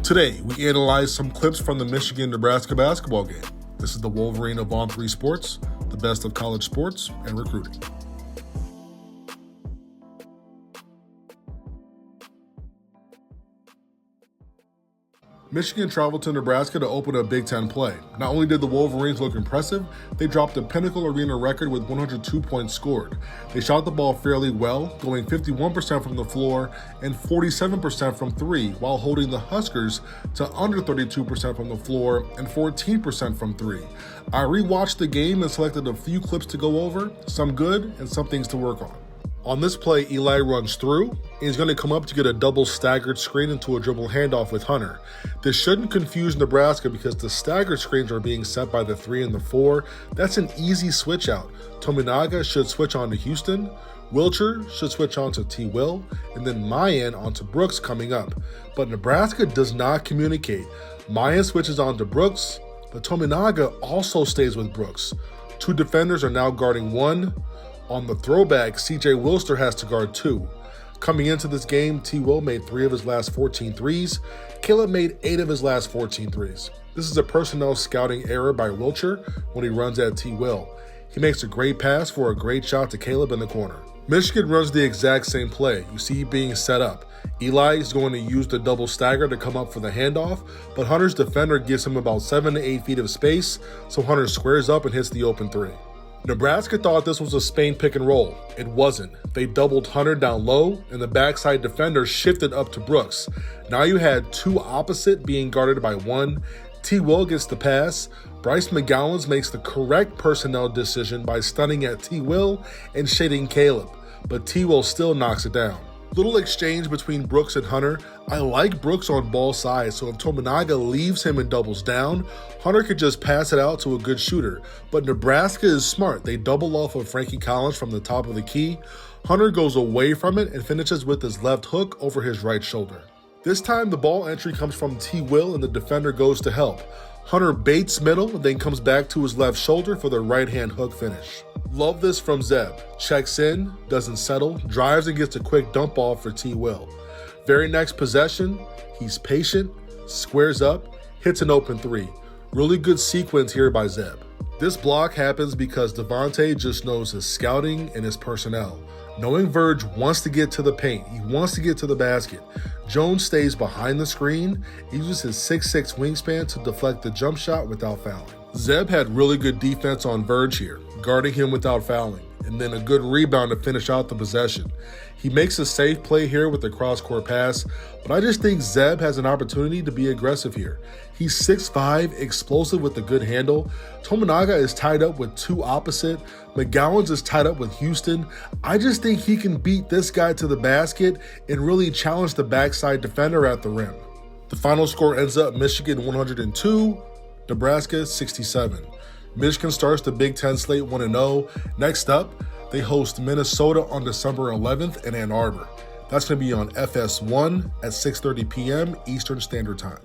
Today, we analyze some clips from the Michigan-Nebraska basketball game. This is the Wolverine of On 3 Sports, the best of college sports and recruiting. Michigan traveled to Nebraska to open a Big Ten play. Not only did the Wolverines look impressive, they dropped a Pinnacle Arena record with 102 points scored. They shot the ball fairly well, going 51% from the floor and 47% from three, while holding the Huskers to under 32% from the floor and 14% from three. I rewatched the game and selected a few clips to go over, some good and some things to work on. On this play, Eli runs through, and he's going to come up to get a double staggered screen into a dribble handoff with Hunter. This shouldn't confuse Nebraska because the staggered screens are being set by the 3 and the 4. That's an easy switch out. Tominaga should switch on to Houston, Wilcher should switch on to T. Will, and then Mayan onto Brooks coming up. But Nebraska does not communicate. Mayan switches on to Brooks, but Tominaga also stays with Brooks. Two defenders are now guarding one. On the throwback, C.J. Wilster has to guard 2. Coming into this game, T. Will made 3 of his last 14 threes. Caleb made 8 of his last 14 threes. This is a personnel scouting error by Wilcher when he runs at T. Will. He makes a great pass for a great shot to Caleb in the corner. Michigan runs the exact same play. You see being set up. Eli is going to use the double stagger to come up for the handoff, but Hunter's defender gives him about 7 to 8 feet of space, so Hunter squares up and hits the open 3. Nebraska thought this was a Spain pick and roll. It wasn't. They doubled Hunter down low, and the backside defender shifted up to Brooks. Now you had 2 opposite being guarded by 1. T. Will gets the pass. Bryce McGowens makes the correct personnel decision by stunning at T. Will and shading Caleb, but T. Will still knocks it down. Little exchange between Brooks and Hunter. I like Brooks on ball size, so if Tominaga leaves him and doubles down, Hunter could just pass it out to a good shooter. But Nebraska is smart. They double off of Frankie Collins from the top of the key. Hunter goes away from it and finishes with his left hook over his right shoulder. This time the ball entry comes from T. Will and the defender goes to help. Hunter baits middle and then comes back to his left shoulder for the right-hand hook finish. Love this from Zeb. Checks in, doesn't settle, drives and gets a quick dump off for T. Will. Very next possession, he's patient, squares up, hits an open 3. Really good sequence here by Zeb. This block happens because Devontae just knows his scouting and his personnel. Knowing Verge wants to get to the paint, he wants to get to the basket. Jones stays behind the screen, uses his 6'6" wingspan to deflect the jump shot without fouling. Zeb had really good defense on Verge here, guarding him without fouling, and then a good rebound to finish out the possession. He makes a safe play here with the cross-court pass, but I just think Zeb has an opportunity to be aggressive here. He's 6'5", explosive with a good handle. Tominaga is tied up with 2 opposite. McGowens is tied up with Houston. I just think he can beat this guy to the basket and really challenge the backside defender at the rim. The final score ends up Michigan 102, Nebraska 67. Michigan starts the Big Ten slate 1-0. Next up, they host Minnesota on December 11th in Ann Arbor. That's going to be on FS1 at 6:30 p.m. Eastern Standard Time.